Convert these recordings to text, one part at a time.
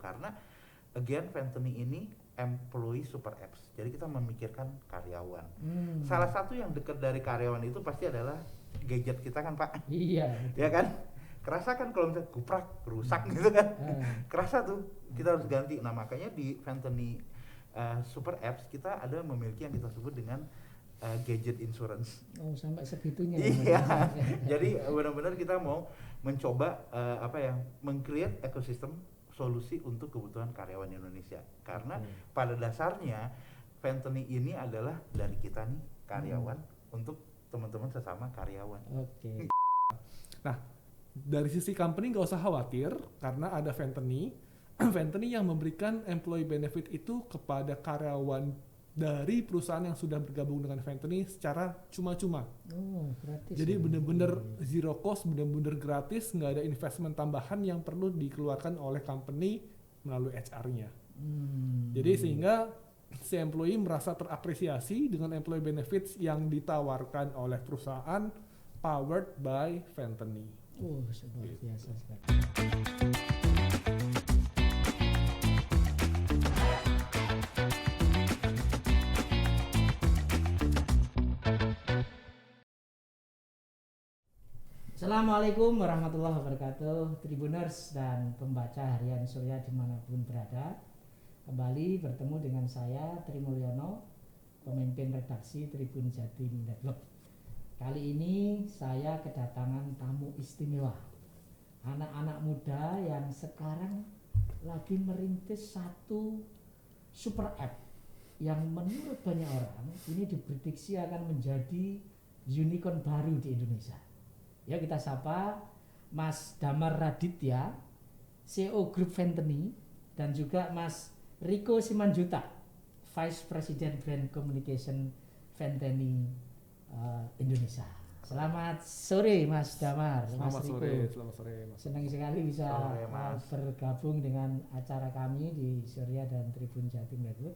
karena again Fantany ini employee super apps. Jadi kita memikirkan karyawan. Salah satu yang dekat dari karyawan itu pasti adalah gadget kita kan Pak. Iya. Ya kan? Kerasa kan kalau misalnya guprak rusak gitu kan. Kerasa tuh kita harus ganti. Nah makanya di Fantany super apps kita ada memiliki yang kita sebut dengan gadget insurance. Oh sampai segitunya. Iya. Jadi benar-benar kita mau mencoba meng-create ekosistem solusi untuk kebutuhan karyawan Indonesia. Karena pada dasarnya Fantany ini adalah dari kita nih karyawan untuk teman-teman sesama karyawan. Oke. Nah, dari sisi company nggak usah khawatir karena ada Fantany. Fantany yang memberikan employee benefit itu kepada karyawan dari perusahaan yang sudah bergabung dengan Fantany secara cuma-cuma. Oh, gratis. Jadi benar-benar zero cost, benar-benar gratis, nggak ada investment tambahan yang perlu dikeluarkan oleh company melalui HR-nya. Jadi sehingga si employee merasa terapresiasi dengan employee benefits yang ditawarkan oleh perusahaan powered by Fantany. Oh, luar biasa sekali. Assalamualaikum warahmatullahi wabarakatuh, Tribuners dan pembaca harian Surya dimanapun berada. Kembali bertemu dengan saya Tri Mulyono, pemimpin redaksi Tribun Jatim Network. Kali ini saya kedatangan tamu istimewa, anak-anak muda yang sekarang lagi merintis satu super app yang menurut banyak orang ini diprediksi akan menjadi unicorn baru di Indonesia. Ya, kita sapa Mas Damar Raditya, CEO Grup Fantany, dan juga Mas Riko Simanjuta, Vice President Brand Communication Fantany Indonesia. Selamat sore Mas Damar, Mas Riko. Selamat sore Mas. Senang sekali bisa bergabung dengan acara kami di Surya dan Tribun Jatim Network.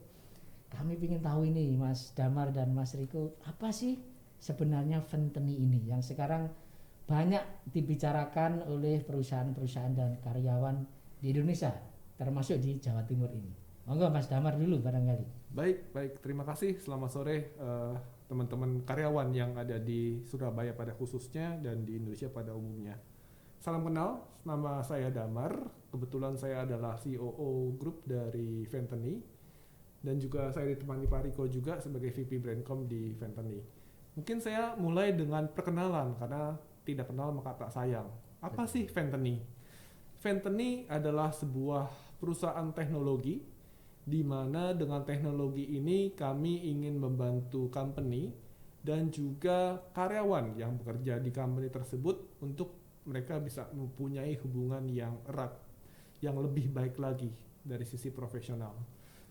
Kami ingin tahu ini Mas Damar dan Mas Riko, apa sih sebenarnya Fantany ini yang sekarang banyak dibicarakan oleh perusahaan-perusahaan dan karyawan di Indonesia, termasuk di Jawa Timur ini. Monggo Mas Damar dulu barangkali. Baik, terima kasih. Selamat sore teman-teman karyawan yang ada di Surabaya pada khususnya dan di Indonesia pada umumnya. Salam kenal, nama saya Damar. Kebetulan saya adalah COO Group dari Fantany dan juga saya ditemani Pak Riko juga sebagai VP Brandcom di Fantany. Mungkin saya mulai dengan perkenalan karena tidak kenal maka tak sayang. Apa sih Fantany? Fantany adalah sebuah perusahaan teknologi di mana dengan teknologi ini kami ingin membantu company dan juga karyawan yang bekerja di company tersebut untuk mereka bisa mempunyai hubungan yang erat, yang lebih baik lagi dari sisi profesional.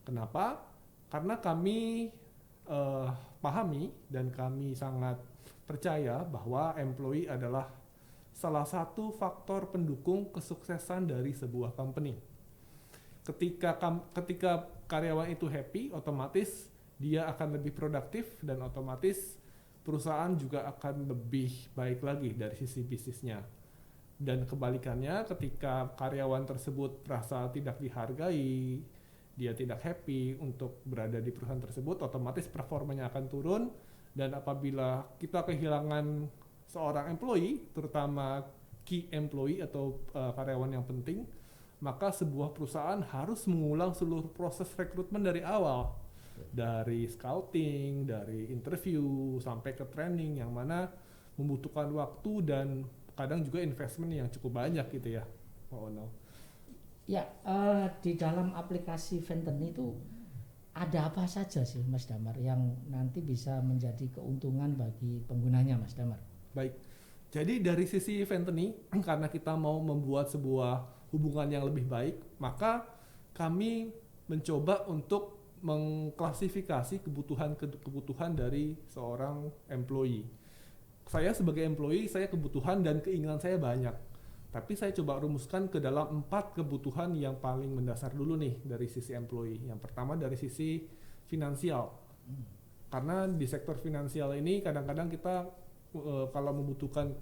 Kenapa? Karena kami pahami dan kami sangat percaya bahwa employee adalah salah satu faktor pendukung kesuksesan dari sebuah company. Ketika karyawan itu happy, otomatis dia akan lebih produktif dan otomatis perusahaan juga akan lebih baik lagi dari sisi bisnisnya. Dan kebalikannya, ketika karyawan tersebut merasa tidak dihargai, dia tidak happy untuk berada di perusahaan tersebut, otomatis performanya akan turun. Dan apabila kita kehilangan seorang employee, terutama key employee atau karyawan yang penting, maka sebuah perusahaan harus mengulang seluruh proses rekrutmen dari awal. Dari scouting, dari interview, sampai ke training, yang mana membutuhkan waktu dan kadang juga investment yang cukup banyak gitu ya. Ya, di dalam aplikasi Fantany itu ada apa saja sih Mas Damar yang nanti bisa menjadi keuntungan bagi penggunanya Mas Damar? Baik, jadi dari sisi Fantany, karena kita mau membuat sebuah hubungan yang lebih baik, maka kami mencoba untuk mengklasifikasi kebutuhan dari seorang employee. Saya sebagai employee, saya kebutuhan dan keinginan saya banyak. Tapi saya coba rumuskan ke dalam 4 kebutuhan yang paling mendasar dulu nih dari sisi employee. Yang pertama dari sisi finansial. Karena di sektor finansial ini kadang-kadang kita kalau membutuhkan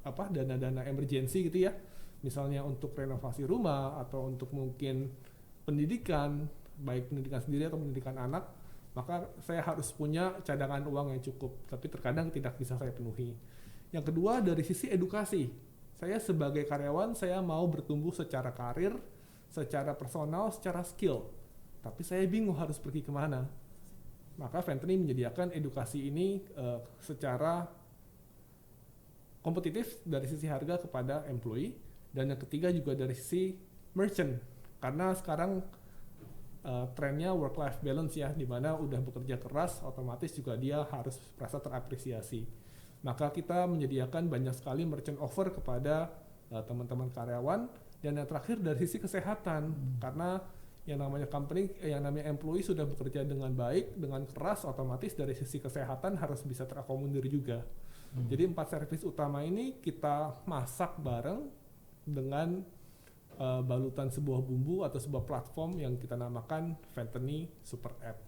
dana-dana emergency gitu ya. Misalnya untuk renovasi rumah atau untuk mungkin pendidikan, baik pendidikan sendiri atau pendidikan anak, maka saya harus punya cadangan uang yang cukup, tapi terkadang tidak bisa saya penuhi. Yang kedua, dari sisi edukasi, saya sebagai karyawan, saya mau bertumbuh secara karir, secara personal, secara skill, tapi saya bingung harus pergi kemana. Maka Venteni menyediakan edukasi ini secara kompetitif dari sisi harga kepada employee, dan yang ketiga juga dari sisi merchant, karena sekarang trennya work-life balance ya, di mana udah bekerja keras, otomatis juga dia harus merasa terapresiasi. Maka kita menyediakan banyak sekali merchant offer kepada teman-teman karyawan, dan yang terakhir dari sisi kesehatan, karena yang namanya company, yang namanya employee sudah bekerja dengan baik, dengan keras, otomatis dari sisi kesehatan harus bisa terakomodir juga. Jadi 4 servis utama ini kita masak bareng dengan balutan sebuah bumbu atau sebuah platform yang kita namakan Venteni Super App.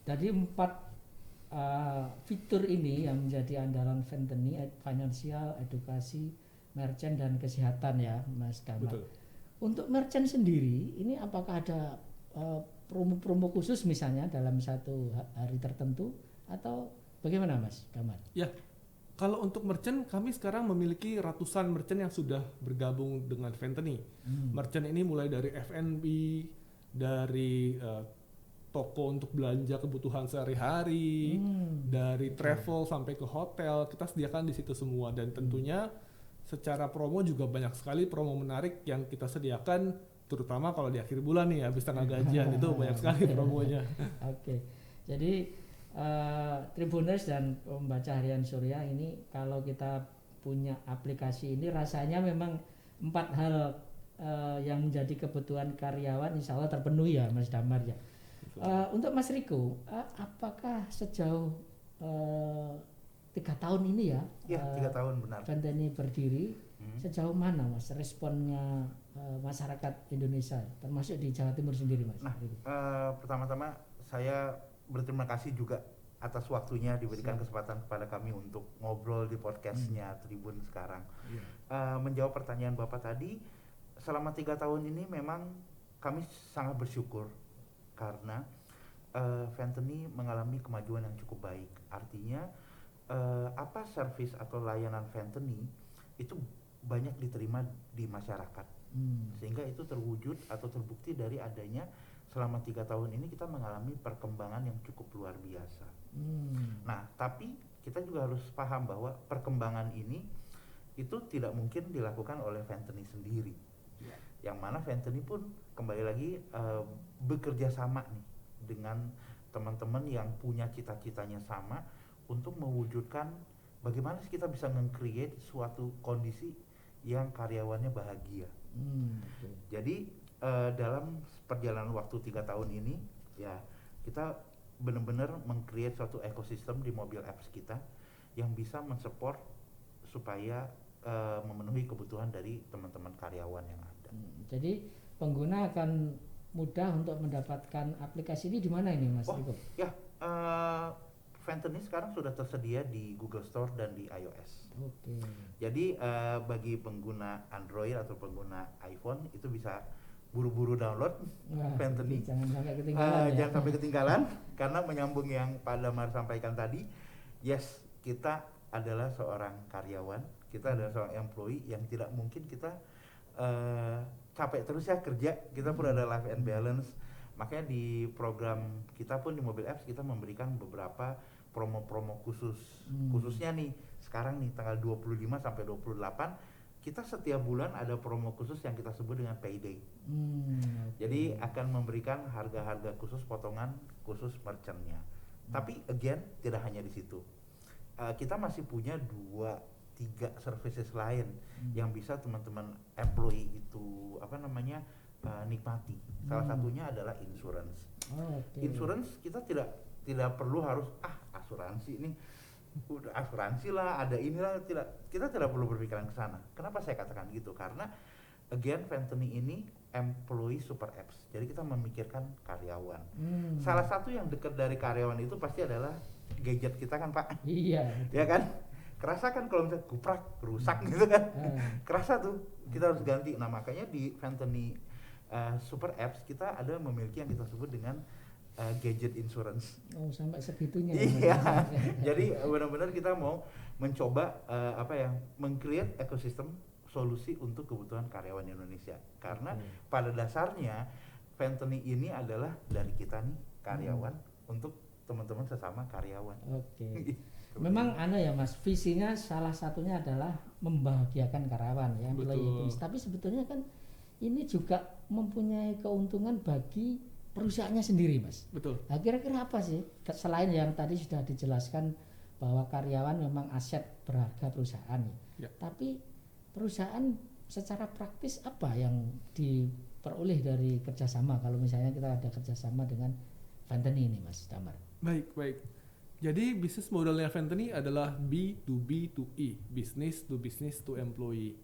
Tadi 4 fitur ini yang menjadi andalan Venteni, finansial, edukasi, merchant, dan kesehatan ya, Mas Damar. Betul. Untuk merchant sendiri, ini apakah ada promo-promo khusus misalnya dalam satu hari tertentu, atau bagaimana, Mas Damar? Ya, kalau untuk merchant, kami sekarang memiliki ratusan merchant yang sudah bergabung dengan Venteni. Merchant ini mulai dari F&B, dari toko untuk belanja kebutuhan sehari-hari, dari travel sampai ke hotel, kita sediakan di situ semua. Dan tentunya secara promo juga banyak sekali promo menarik yang kita sediakan, terutama kalau di akhir bulan nih, habis tanggal gajian itu banyak sekali promonya. Oke, jadi Tribuners dan pembaca harian Surya ini, kalau kita punya aplikasi ini rasanya memang 4 hal yang menjadi kebutuhan karyawan insya Allah terpenuhi ya, Mas Damar ya. Untuk Mas Riko, apakah sejauh 3 tahun ini ya? Iya, 3 tahun benar. Venteni berdiri, sejauh mana Mas responnya masyarakat Indonesia, termasuk di Jawa Timur sendiri, Mas? Nah, pertama-tama saya berterima kasih juga atas waktunya diberikan kesempatan kepada kami untuk ngobrol di podcastnya Tribun sekarang. Menjawab pertanyaan Bapak tadi, selama 3 tahun ini memang kami sangat bersyukur karena Venteni mengalami kemajuan yang cukup baik. Artinya apa servis atau layanan Venteni itu banyak diterima di masyarakat, sehingga itu terwujud atau terbukti dari adanya selama 3 tahun ini kita mengalami perkembangan yang cukup luar biasa. Nah, tapi kita juga harus paham bahwa perkembangan ini itu tidak mungkin dilakukan oleh Venteni sendiri. Yang mana Venteni pun kembali lagi bekerja sama nih dengan teman-teman yang punya cita-citanya sama untuk mewujudkan bagaimana kita bisa nge-create suatu kondisi yang karyawannya bahagia. Jadi dalam perjalanan waktu 3 tahun ini ya kita benar-benar meng-create suatu ekosistem di mobil apps kita yang bisa mensupport supaya memenuhi kebutuhan dari teman-teman karyawan yang ada. Jadi pengguna akan mudah untuk mendapatkan aplikasi ini di mana ini, Mas Riko? Ya, Venteni sekarang sudah tersedia di Google Store dan di iOS. Oke. Jadi bagi pengguna Android atau pengguna iPhone itu bisa buru-buru download Venteni. Jangan sampai ketinggalan ya. Jangan sampai ketinggalan karena menyambung yang Pak Damar sampaikan tadi. Yes, kita adalah seorang karyawan, kita adalah seorang employee yang tidak mungkin kita capek terus ya kerja. Kita pun ada life and balance. Makanya di program kita pun di Mobile Apps kita memberikan beberapa promo-promo khusus. Khususnya nih sekarang nih tanggal 25 sampai 28 kita setiap bulan ada promo khusus yang kita sebut dengan payday. Jadi akan memberikan harga-harga khusus, potongan khusus merchantnya. Tapi again tidak hanya di situ. Kita masih punya 2-3 services lain yang bisa teman-teman employee itu nikmati. Salah satunya adalah insurance. Insurance kita tidak perlu harus asuransi ini udah asuransi lah, ada inilah, kita tidak perlu berpikiran ke sana. Kenapa saya katakan gitu? Karena again Venteni ini employee super apps. Jadi kita memikirkan karyawan. Salah satu yang dekat dari karyawan itu pasti adalah gadget kita kan, Pak? Iya. Ya kan? Kerasa kan kalau misalnya kuprak, rusak gitu kan? Kerasa tuh, kita harus ganti. Nah makanya di Venteni super apps kita ada memiliki yang kita sebut dengan gadget insurance. Oh, sampai segitunya. Iya. Jadi benar-benar kita mau mencoba meng-create ekosistem solusi untuk kebutuhan karyawan Indonesia. Karena pada dasarnya Fentany ini adalah dari kita nih karyawan untuk teman-teman sesama karyawan. Oke. Memang ya Mas, visinya salah satunya adalah membahagiakan karyawan ya, employee. Tapi sebetulnya kan ini juga mempunyai keuntungan bagi perusahaannya sendiri, Mas. Betul. Nah, kira-kira apa sih selain yang tadi sudah dijelaskan bahwa karyawan memang aset berharga perusahaan ya. Tapi perusahaan secara praktis apa yang diperoleh dari kerjasama kalau misalnya kita ada kerjasama dengan Fentany ini, Mas Damar? Baik. Jadi bisnis modelnya Fentany adalah B2B2E, business to business to employee.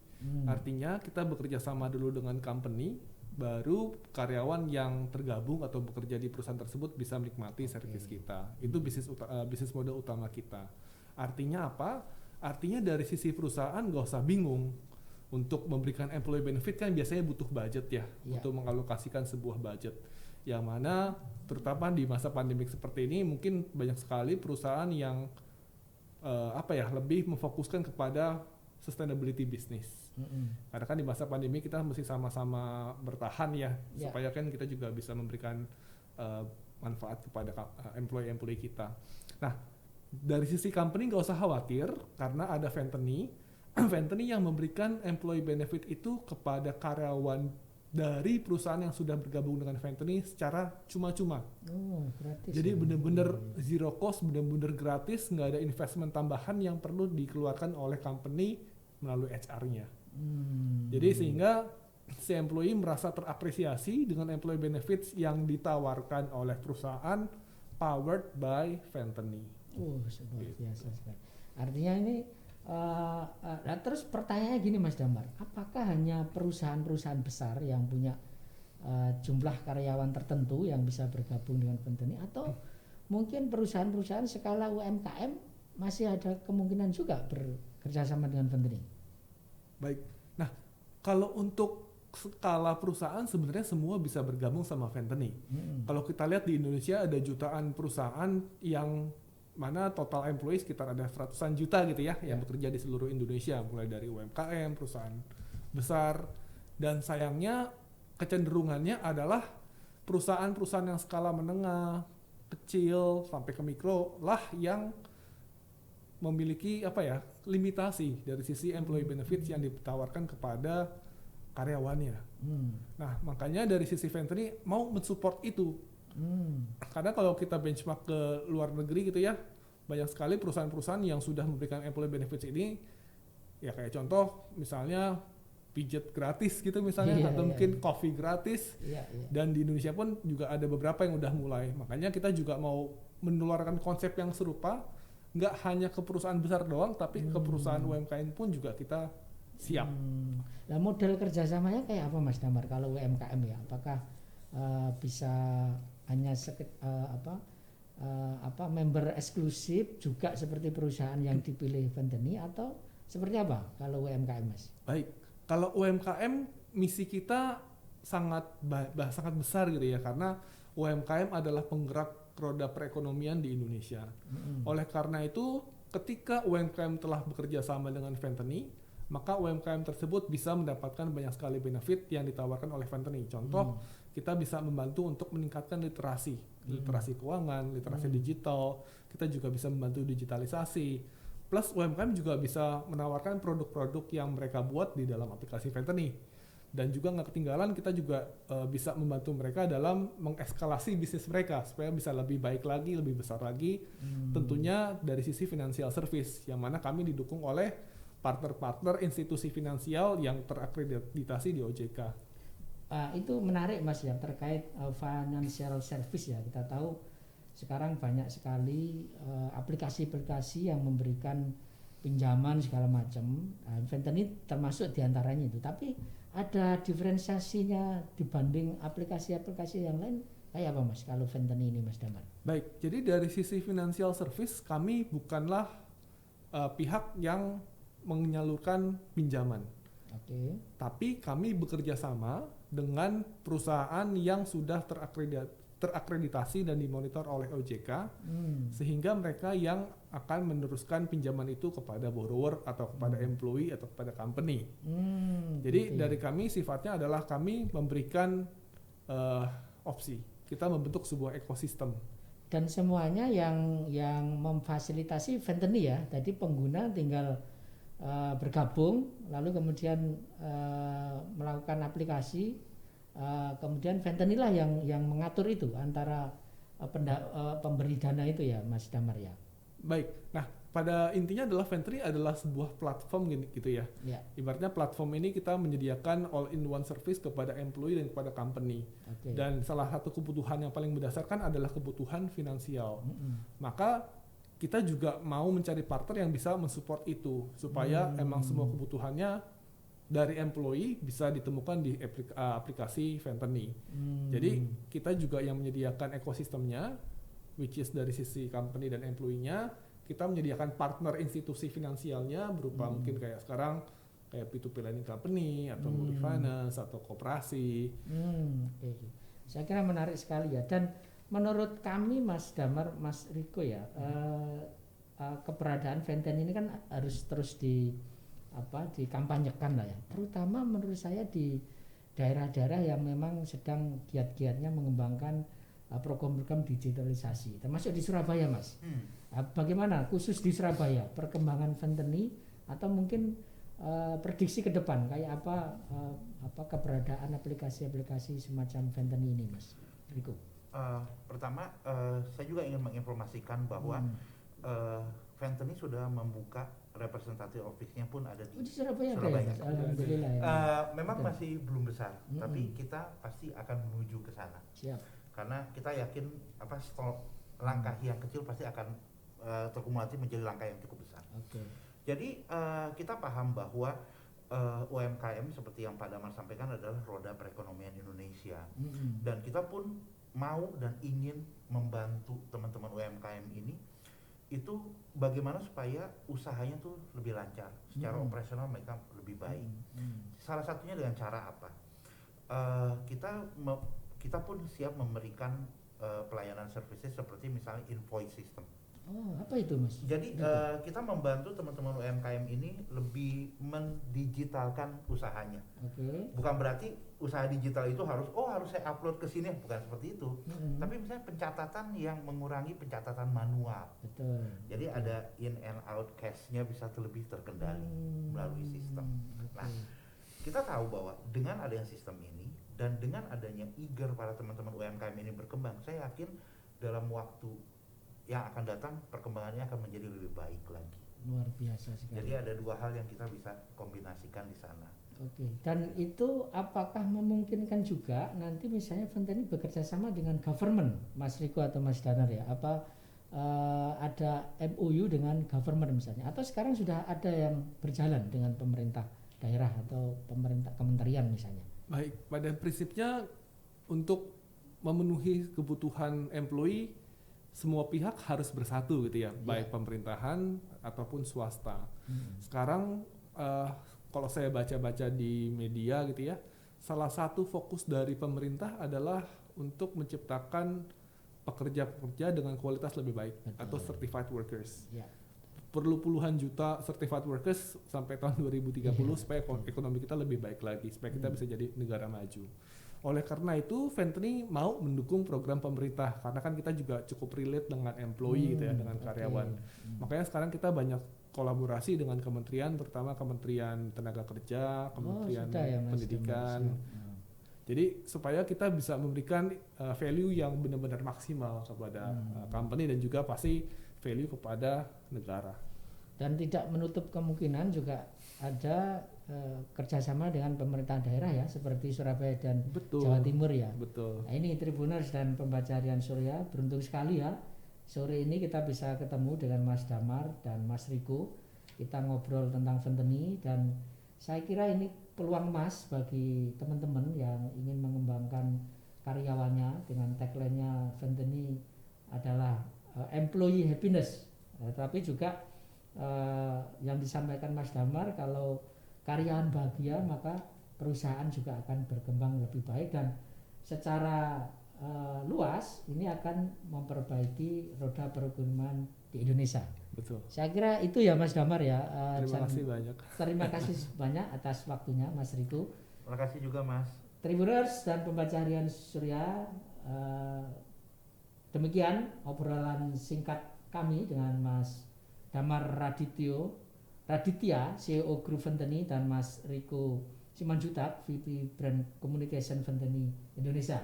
Artinya kita bekerja sama dulu dengan company, baru karyawan yang tergabung atau bekerja di perusahaan tersebut bisa menikmati servis kita. Itu bisnis model utama kita. Artinya apa? Artinya dari sisi perusahaan nggak usah bingung untuk memberikan employee benefit, kan biasanya butuh budget ya. Untuk mengalokasikan sebuah budget. Yang mana terutama di masa pandemik seperti ini mungkin banyak sekali perusahaan yang lebih memfokuskan kepada sustainability business. Karena kan di masa pandemi kita mesti sama-sama bertahan ya, supaya kan kita juga bisa memberikan manfaat kepada employee kita. Nah, dari sisi company nggak usah khawatir karena ada Fentany yang memberikan employee benefit itu kepada karyawan dari perusahaan yang sudah bergabung dengan Fentany secara cuma-cuma. Gratis. Jadi benar-benar zero cost, benar-benar gratis, nggak ada investment tambahan yang perlu dikeluarkan oleh company melalui HR-nya. Jadi sehingga si employee merasa terapresiasi dengan employee benefits yang ditawarkan oleh perusahaan powered by Fentany. Luar biasa sekali. Artinya ini terus pertanyaannya gini Mas Damar, apakah hanya perusahaan-perusahaan besar yang punya jumlah karyawan tertentu yang bisa bergabung dengan Fentany, atau mungkin perusahaan-perusahaan skala UMKM masih ada kemungkinan juga bekerja sama dengan Fentany? Baik. Nah, kalau untuk skala perusahaan sebenarnya semua bisa bergabung sama Fentany. Kalau kita lihat di Indonesia ada jutaan perusahaan yang mana total employee sekitar ada ratusan juta gitu ya, yang bekerja di seluruh Indonesia, mulai dari UMKM, perusahaan besar, dan sayangnya kecenderungannya adalah perusahaan-perusahaan yang skala menengah, kecil sampai ke mikro lah yang memiliki limitasi dari sisi employee benefits yang ditawarkan kepada karyawannya. Nah, makanya dari sisi Fentany mau mensupport itu. Karena kalau kita benchmark ke luar negeri gitu ya, banyak sekali perusahaan-perusahaan yang sudah memberikan employee benefits ini, ya kayak contoh misalnya pijat gratis gitu misalnya, atau mungkin coffee gratis. Dan di Indonesia pun juga ada beberapa yang udah mulai. Makanya kita juga mau menularkan konsep yang serupa, nggak hanya ke perusahaan besar doang, tapi ke perusahaan UMKM pun juga kita siap. Nah, model kerjasamanya kayak apa Mas Damar kalau UMKM ya? Apakah bisa hanya member eksklusif juga seperti perusahaan yang dipilih Fentany, atau seperti apa kalau UMKM Mas? Baik, kalau UMKM misi kita sangat besar gitu ya, karena UMKM adalah penggerak roda perekonomian di Indonesia. Oleh karena itu, ketika UMKM telah bekerja sama dengan Fentany, maka UMKM tersebut bisa mendapatkan banyak sekali benefit yang ditawarkan oleh Fentany. Contoh, kita bisa membantu untuk meningkatkan literasi keuangan, literasi digital. Kita juga bisa membantu digitalisasi. Plus UMKM juga bisa menawarkan produk-produk yang mereka buat di dalam aplikasi Fentany. Dan juga nggak ketinggalan, kita juga bisa membantu mereka dalam mengeskalasi bisnis mereka supaya bisa lebih baik lagi, lebih besar lagi. Tentunya dari sisi financial service, yang mana kami didukung oleh partner-partner institusi finansial yang terakreditasi di OJK. Itu menarik Mas ya, terkait financial service ya. Kita tahu sekarang banyak sekali aplikasi-aplikasi yang memberikan pinjaman segala macam. Fentany termasuk diantaranya itu. Tapi ada diferensiasinya dibanding aplikasi-aplikasi yang lain kayak apa Mas kalau Fentany ini Mas Damar? Baik, jadi dari sisi financial service kami bukanlah pihak yang menyalurkan pinjaman. Oke. Tapi kami bekerja sama dengan perusahaan yang sudah terakreditasi dan dimonitor oleh OJK, sehingga mereka yang akan meneruskan pinjaman itu kepada borrower atau kepada employee atau kepada company. Jadi dari kami sifatnya adalah kami memberikan opsi. Kita membentuk sebuah ekosistem. Dan semuanya yang memfasilitasi Fentany ya. Tadi pengguna tinggal bergabung, lalu kemudian melakukan aplikasi. Kemudian Fentany lah yang mengatur itu antara pemberi dana itu ya, Mas Damar ya. Baik. Nah, pada intinya adalah Fentany adalah sebuah platform gitu ya. Ibaratnya platform ini kita menyediakan all-in-one service kepada employee dan kepada company. Dan salah satu kebutuhan yang paling mendasarkan adalah kebutuhan finansial. Maka kita juga mau mencari partner yang bisa mensupport itu supaya emang semua kebutuhannya dari employee bisa ditemukan di aplikasi Fentany. Jadi kita juga yang menyediakan ekosistemnya, which is dari sisi company dan employee-nya, kita menyediakan partner institusi finansialnya berupa mungkin kayak sekarang kayak P2P lending company atau multifinance atau koperasi. Saya kira menarik sekali ya. Dan menurut kami Mas Damar, Mas Riko ya, keberadaan Fentany ini kan harus terus dikampanyekan lah ya, terutama menurut saya di daerah-daerah yang memang sedang giat-giatnya mengembangkan program-program digitalisasi, termasuk di Surabaya, Mas. Bagaimana khusus di Surabaya perkembangan Fentany atau mungkin prediksi ke depan kayak apa keberadaan aplikasi-aplikasi semacam Fentany ini, Mas Riko? Pertama, saya juga ingin menginformasikan bahwa Fentany sudah membuka representatif office-nya pun ada di Surabaya. Alhamdulillah ya. Memang masih belum besar, tapi kita pasti akan menuju ke sana. Siap. Karena kita yakin langkah yang kecil pasti akan terkumulatif menjadi langkah yang cukup besar. Jadi kita paham bahwa UMKM seperti yang Pak Damar sampaikan adalah roda perekonomian Indonesia, dan kita pun mau dan ingin membantu teman-teman UMKM ini itu bagaimana supaya usahanya tuh lebih lancar, secara operasional mereka lebih baik. Salah satunya dengan cara apa? Kita pun siap memberikan pelayanan services seperti misalnya invoice system. Apa itu, Mas? Jadi kita membantu teman-teman UMKM ini lebih mendigitalkan usahanya. Bukan berarti usaha digital itu harus saya upload ke sini, bukan seperti itu. Tapi misalnya pencatatan yang mengurangi pencatatan manual. Jadi ada in and out cash-nya bisa lebih terkendali melalui sistem. Nah, kita tahu bahwa dengan adanya sistem ini dan dengan adanya eager para teman-teman UMKM ini berkembang, saya yakin dalam waktu yang akan datang perkembangannya akan menjadi lebih baik lagi. Luar biasa sekali. Jadi ada dua hal yang kita bisa kombinasikan di sana. Dan itu apakah memungkinkan juga nanti misalnya Fentany bekerja sama dengan government, Mas Riko atau Mas Danar ya? Apa ada MOU dengan government misalnya? Atau sekarang sudah ada yang berjalan dengan pemerintah daerah atau pemerintah kementerian misalnya? Baik, pada prinsipnya untuk memenuhi kebutuhan employee semua pihak harus bersatu gitu ya, baik pemerintahan ataupun swasta. Sekarang kalau saya baca-baca di media gitu ya, salah satu fokus dari pemerintah adalah untuk menciptakan pekerja-pekerja dengan kualitas lebih baik atau certified workers. Perlu puluhan juta certified workers sampai tahun 2030 supaya ekonomi kita lebih baik lagi, supaya kita bisa jadi negara maju. Oleh karena itu, Fentany mau mendukung program pemerintah karena kan kita juga cukup relate dengan employee gitu ya, dengan karyawan. Makanya sekarang kita banyak kolaborasi dengan kementerian, terutama Kementerian Tenaga Kerja, Kementerian Pendidikan. Jadi supaya kita bisa memberikan value yang benar-benar maksimal kepada company dan juga pasti value kepada negara. Dan tidak menutup kemungkinan juga ada kerjasama dengan pemerintah daerah ya, seperti Surabaya dan Jawa Timur ya. Nah, ini Tribuners dan pembaca Harian Surya, beruntung sekali ya sore ini kita bisa ketemu dengan Mas Damar dan Mas Riko. Kita ngobrol tentang Fentany dan saya kira ini peluang emas bagi teman-teman yang ingin mengembangkan karyawannya dengan tagline-nya Fentany adalah employee happiness. Tapi juga yang disampaikan Mas Damar, kalau karyawan bahagia maka perusahaan juga akan berkembang lebih baik dan secara luas ini akan memperbaiki roda perekonomian di Indonesia. Betul. Saya kira itu ya Mas Damar ya. Terima kasih banyak. Terima kasih banyak atas waktunya Mas Riko. Terima kasih juga Mas. Tribuners dan pembaca harian Surya, demikian obrolan singkat kami dengan Mas Damar Raditya, CEO Grup Venteni, dan Mas Riko Simanjutak, VP Brand Communication Venteni Indonesia.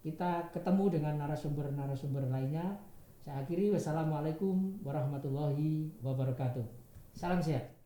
Kita ketemu dengan narasumber-narasumber lainnya. Saya akhiri, wassalamualaikum warahmatullahi wabarakatuh. Salam sehat.